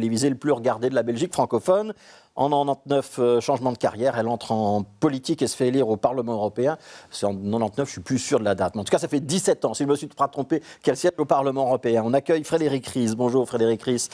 télévisé le plus regardé de la Belgique francophone. En 99, changement de carrière, elle entre en politique et se fait élire au Parlement européen. C'est en 99, je suis plus sûr de la date. Mais en tout cas, ça fait 17 ans, si je me suis pas trompé, qu'elle siège au Parlement européen. On accueille Frédéric Ries. Bonjour Frédéric Ries.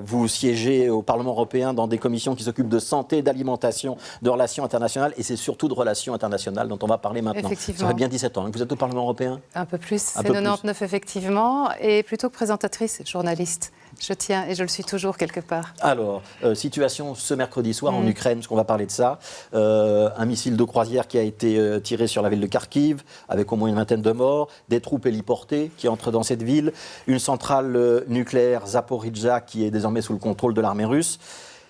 Vous siégez au Parlement européen dans des commissions qui s'occupent de santé, d'alimentation, de relations internationales. Et c'est surtout de relations internationales dont on va parler maintenant. Ça fait bien 17 ans que vous êtes au Parlement européen. Un peu plus, c'est 99 effectivement. Et plutôt que présentatrice, journaliste. Je tiens et je le suis toujours quelque part. Alors, situation ce mercredi soir en Ukraine, parce qu'on va parler de ça. Un missile de croisière qui a été tiré sur la ville de Kharkiv, avec au moins une vingtaine de morts, des troupes héliportées qui entrent dans cette ville, une centrale nucléaire Zaporizhzhia qui est désormais sous le contrôle de l'armée russe.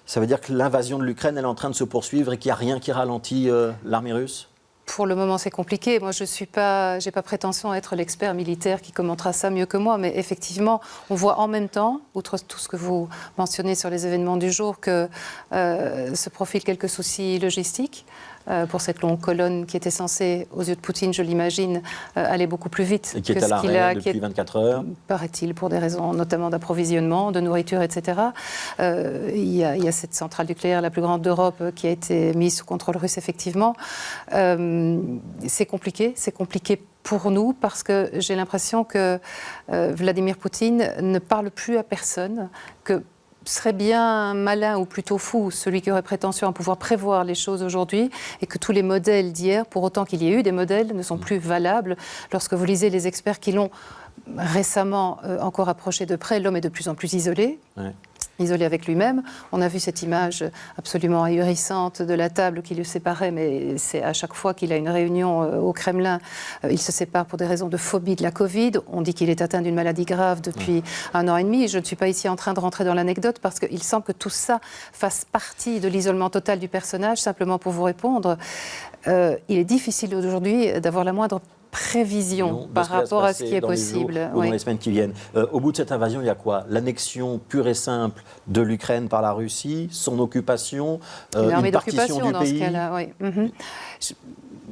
Ça veut dire que l'invasion de l'Ukraine, elle est en train de se poursuivre et qu'il n'y a rien qui ralentit l'armée russe ? Pour le moment, c'est compliqué. Moi, je n'ai pas prétention à être l'expert militaire qui commentera ça mieux que moi, mais effectivement, on voit en même temps, outre tout ce que vous mentionnez sur les événements du jour, que se profilent quelques soucis logistiques pour cette longue colonne qui était censée, aux yeux de Poutine, je l'imagine, aller beaucoup plus vite. Et qui est à l'arrêt depuis 24 heures. Paraît-il, pour des raisons notamment d'approvisionnement, de nourriture, etc. Il y a cette centrale nucléaire la plus grande d'Europe qui a été mise sous contrôle russe, effectivement. C'est compliqué pour nous parce que j'ai l'impression que Vladimir Poutine ne parle plus à personne, que serait bien malin ou plutôt fou celui qui aurait prétention à pouvoir prévoir les choses aujourd'hui et que tous les modèles d'hier, pour autant qu'il y ait eu des modèles, ne sont plus valables. Lorsque vous lisez les experts qui l'ont récemment encore approché de près, l'homme est de plus en plus isolé. Ouais. Isolé avec lui-même. On a vu cette image absolument ahurissante de la table qui le séparait, mais c'est à chaque fois qu'il a une réunion au Kremlin, il se sépare pour des raisons de phobie de la Covid. On dit qu'il est atteint d'une maladie grave depuis 1 an et demi. Je ne suis pas ici en train de rentrer dans l'anecdote parce qu'il semble que tout ça fasse partie de l'isolement total du personnage. Simplement pour vous répondre, il est difficile aujourd'hui d'avoir la moindre prévision par rapport à ce qui est possible. Ou dans les semaines qui viennent. Au bout de cette invasion, il y a quoi ? L'annexion pure et simple de l'Ukraine par la Russie, son occupation, une partition du dans pays. Ce cas-là, oui.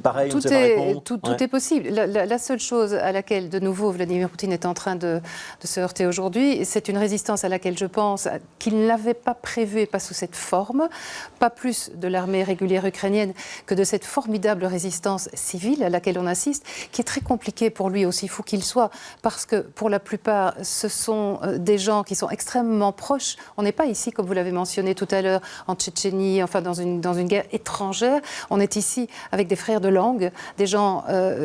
Pareil, tout est possible. La seule chose à laquelle, de nouveau, Vladimir Poutine est en train de se heurter aujourd'hui, c'est une résistance à laquelle je pense qu'il n'avait pas prévue, pas sous cette forme, pas plus de l'armée régulière ukrainienne que de cette formidable résistance civile à laquelle on assiste, qui est très compliquée pour lui, aussi fou qu'il soit, parce que pour la plupart, ce sont des gens qui sont extrêmement proches. On n'est pas ici, comme vous l'avez mentionné tout à l'heure, en Tchétchénie, enfin dans une guerre étrangère. On est ici avec des frères de langue, des gens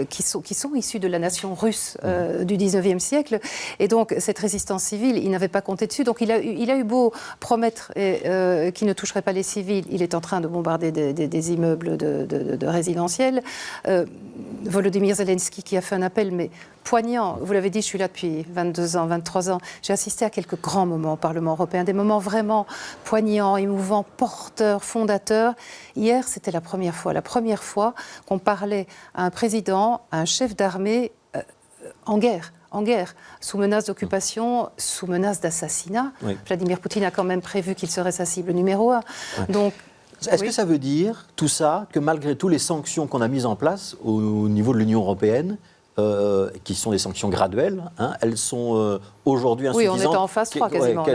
qui sont issus de la nation russe du 19e siècle. Et donc, cette résistance civile, il n'avait pas compté dessus. Donc, il a eu beau promettre qu'il ne toucherait pas les civils. Il est en train de bombarder des immeubles de résidentiels. Volodymyr Zelensky qui a fait un appel, mais poignant. Vous l'avez dit, je suis là depuis 22 ans, 23 ans. J'ai assisté à quelques grands moments au Parlement européen, des moments vraiment poignants, émouvants, porteurs, fondateurs. Hier, c'était la première fois qu'on parlait à un président, à un chef d'armée en guerre, sous menace d'occupation, sous menace d'assassinat. Oui. Vladimir Poutine a quand même prévu qu'il serait sa cible numéro 1. Oui. Donc, est-ce que ça veut dire, tout ça, que malgré toutes les sanctions qu'on a mises en place au niveau de l'Union européenne, qui sont des sanctions graduelles, elles sont aujourd'hui insuffisantes. Oui, on est en phase 3 quasiment.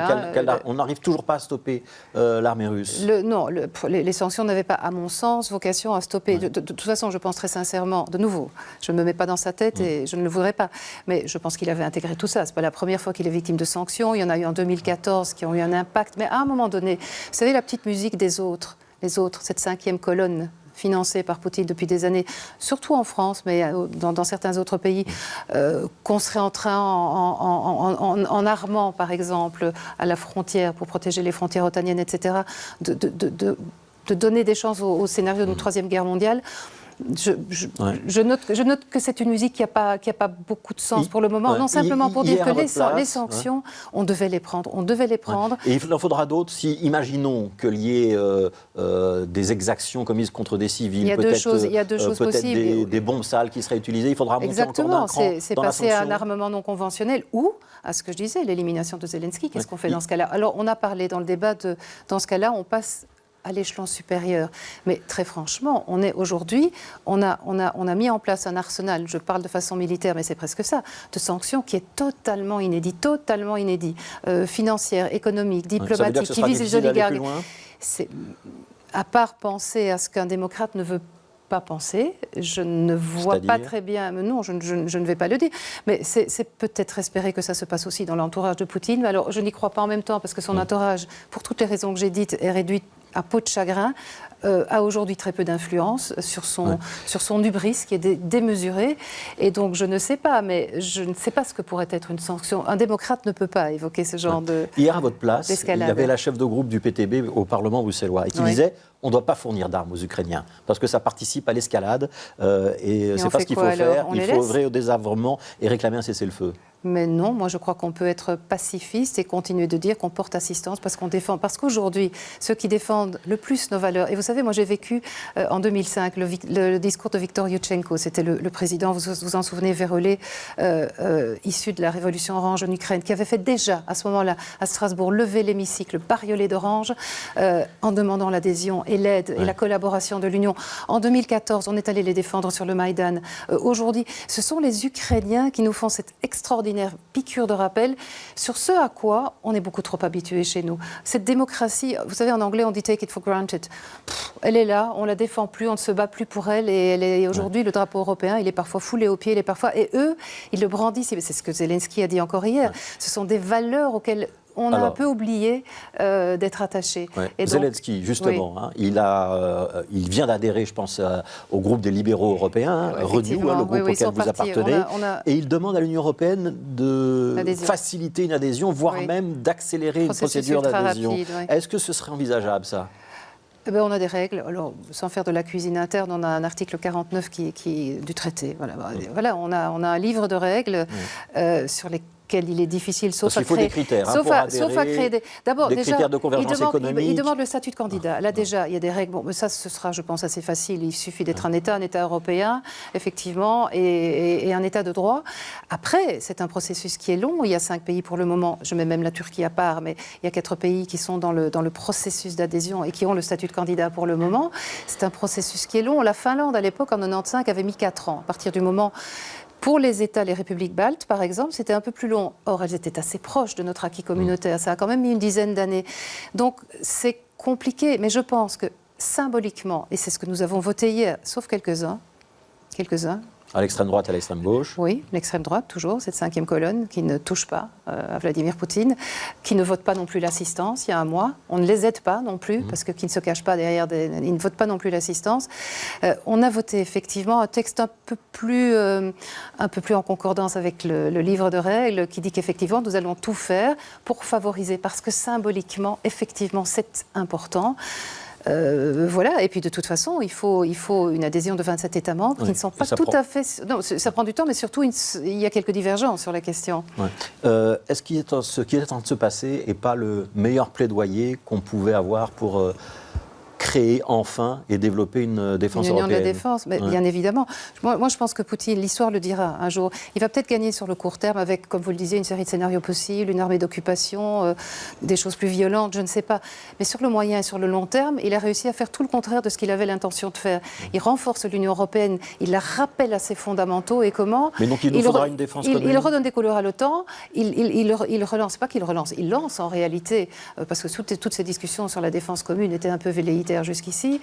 On n'arrive toujours pas à stopper l'armée russe. Non, les sanctions n'avaient pas, à mon sens, vocation à stopper. Ouais. De toute façon, je pense très sincèrement, de nouveau, je ne me mets pas dans sa tête et je ne le voudrais pas, mais je pense qu'il avait intégré tout ça. Ce n'est pas la première fois qu'il est victime de sanctions. Il y en a eu en 2014 qui ont eu un impact. Mais à un moment donné, vous savez, la petite musique des autres, cette 5e colonne financée par Poutine depuis des années, surtout en France, mais dans certains autres pays, qu'on serait en train, en armant, par exemple, à la frontière, pour protéger les frontières otaniennes, etc., de donner des chances au scénario d'une 3e guerre mondiale. Je note que c'est une musique qui n'a pas beaucoup de sens pour le moment. Non, simplement pour dire que les sanctions, on devait les prendre. Et il en faudra d'autres si, imaginons qu'il y ait des exactions commises contre des civils, il y a deux choses possibles. Des bombes sales qui seraient utilisées, il faudra monter encore d'un cran. C'est passer à un armement non conventionnel ou à ce que je disais, l'élimination de Zelensky. Qu'est-ce qu'on fait dans ce cas-là ? Alors, on a parlé dans le débat dans ce cas-là, on passe à l'échelon supérieur. Mais très franchement, on est aujourd'hui, on a mis en place un arsenal, je parle de façon militaire, mais c'est presque ça, de sanctions qui est totalement inédit, financière, économique, diplomatique, qui vise les oligarques. À part penser à ce qu'un démocrate ne veut pas penser, je ne vois pas très bien, non, je ne vais pas le dire, mais c'est peut-être espérer que ça se passe aussi dans l'entourage de Poutine. Alors je n'y crois pas en même temps parce que son entourage, pour toutes les raisons que j'ai dites, est réduit à peau de chagrin, a aujourd'hui très peu d'influence sur son hubris qui est démesuré. Et donc je ne sais pas, mais je ne sais pas ce que pourrait être une sanction. Un démocrate ne peut pas évoquer ce genre de Hier, à votre place, d'escalade. Il y avait la chef de groupe du PTB au Parlement bruxellois et qui disait on ne doit pas fournir d'armes aux Ukrainiens parce que ça participe à l'escalade et c'est pas ce qu'il faut faire. Il faut œuvrer au désarmement et réclamer un cessez-le-feu. Mais non, moi je crois qu'on peut être pacifiste et continuer de dire qu'on porte assistance parce qu'on défend. Parce qu'aujourd'hui, ceux qui défendent le plus nos valeurs, et vous savez, moi j'ai vécu en 2005 le discours de Viktor Yushchenko, c'était le président, vous vous en souvenez, vérolé, issu de la révolution orange en Ukraine, qui avait fait déjà à ce moment-là à Strasbourg lever l'hémicycle bariolé d'orange en demandant l'adhésion et l'aide et la collaboration de l'Union. En 2014, on est allé les défendre sur le Maïdan. Aujourd'hui, ce sont les Ukrainiens qui nous font cette extraordinaire piqûre de rappel sur ce à quoi on est beaucoup trop habitué chez nous. Cette démocratie, vous savez, en anglais, on dit « take it for granted ». Elle est là, on ne la défend plus, on ne se bat plus pour elle. Et aujourd'hui, le drapeau européen, il est parfois foulé aux pieds, et eux, ils le brandissent. C'est ce que Zelensky a dit encore hier. Ce sont des valeurs auxquelles on a un peu oublié d'être attaché. Et donc, Zelensky, justement, il vient d'adhérer, je pense, au groupe des libéraux européens, Renew, le groupe auquel vous appartenez, et il demande à l'Union européenne de faciliter une adhésion, voire même d'accélérer une procédure d'adhésion. Est-ce que ce serait envisageable, ça ? On a des règles. Alors, sans faire de la cuisine interne, on a un article 49 du traité. Voilà, on a un livre de règles sur lesquels il est difficile, sauf à créer, critères, d'abord, des critères de convergence économique. Il demande le statut de candidat. Là, déjà, il y a des règles. Bon, mais ça, ce sera, je pense, assez facile. Il suffit d'être un État européen, effectivement, et un État de droit. Après, c'est un processus qui est long. Il y a 5 pays pour le moment. Je mets même la Turquie à part, mais il y a 4 pays qui sont dans le processus d'adhésion et qui ont le statut de candidat pour le moment. C'est un processus qui est long. La Finlande, à l'époque, en 95, avait mis 4 ans. À partir du moment... Pour les États, les républiques baltes, par exemple, c'était un peu plus long. Or, elles étaient assez proches de notre acquis communautaire. Ça a quand même mis une dizaine d'années. Donc, c'est compliqué. Mais je pense que, symboliquement, et c'est ce que nous avons voté hier, sauf quelques-uns, à l'extrême droite et à l'extrême gauche. Oui, l'extrême droite, toujours, cette 5e colonne qui ne touche pas à Vladimir Poutine, qui ne vote pas non plus l'assistance il y a un mois. On ne les aide pas non plus, parce qu'ils ne se cachent pas derrière ils ne votent pas non plus l'assistance. On a voté effectivement un texte un peu plus en concordance avec le livre de règles qui dit qu'effectivement, nous allons tout faire pour favoriser, parce que symboliquement, effectivement, c'est important. Et puis de toute façon, il faut une adhésion de 27 États membres qui ne sont pas tout à fait... Non, ça prend du temps, mais surtout, il y a quelques divergences sur la question. Est-ce que ce qui est en train de se passer n'est pas le meilleur plaidoyer qu'on pouvait avoir pour créer enfin et développer une défense européenne. Une union de la défense, bien évidemment. Moi, je pense que Poutine, l'histoire le dira un jour, il va peut-être gagner sur le court terme avec, comme vous le disiez, une série de scénarios possibles, une armée d'occupation, des choses plus violentes, je ne sais pas. Mais sur le moyen et sur le long terme, il a réussi à faire tout le contraire de ce qu'il avait l'intention de faire. Il renforce l'Union européenne, il la rappelle à ses fondamentaux et comment. Mais donc il nous faudra une défense commune. Il redonne des couleurs à l'OTAN, il relance, pas qu'il relance, il lance en réalité, parce que toutes ces discussions sur la défense commune étaient un peu velléitaires jusqu'ici.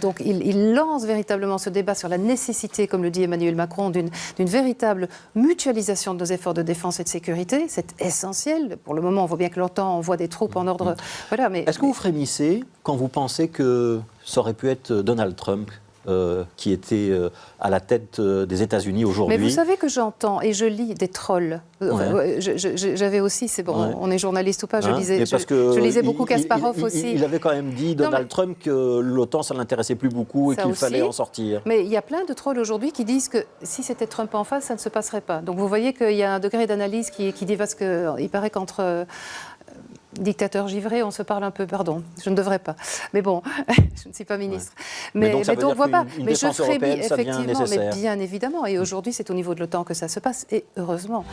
Donc il lance véritablement ce débat sur la nécessité, comme le dit Emmanuel Macron, d'une véritable mutualisation de nos efforts de défense et de sécurité. C'est essentiel. Pour le moment, on voit bien que l'OTAN envoie des troupes en ordre... Voilà, mais, est-ce que vous frémissez quand vous pensez que ça aurait pu être Donald Trump qui était à la tête des États-Unis aujourd'hui? Mais vous savez que j'entends et je lis des trolls. J'avais aussi, c'est bon, on est journaliste ou pas, je lisais beaucoup Kasparov aussi. Il avait quand même dit, Donald Trump, que l'OTAN, ça ne l'intéressait plus beaucoup et qu'il fallait en sortir. Mais il y a plein de trolls aujourd'hui qui disent que si c'était Trump en face, ça ne se passerait pas. Donc vous voyez qu'il y a un degré d'analyse qui dit parce qu'il paraît qu'entre... Dictateur givré, on se parle un peu, pardon, je ne devrais pas. Mais bon, je ne suis pas ministre. Ouais. Mais donc, on voit pas. Une mais je ferai effectivement, mais bien évidemment. Et aujourd'hui, c'est au niveau de l'OTAN que ça se passe. Et heureusement,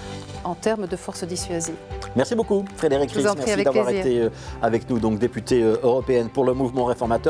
en termes de force dissuasive. Merci beaucoup, Frédérique Ries. Merci d'avoir été avec nous, donc députée européenne pour le mouvement réformateur.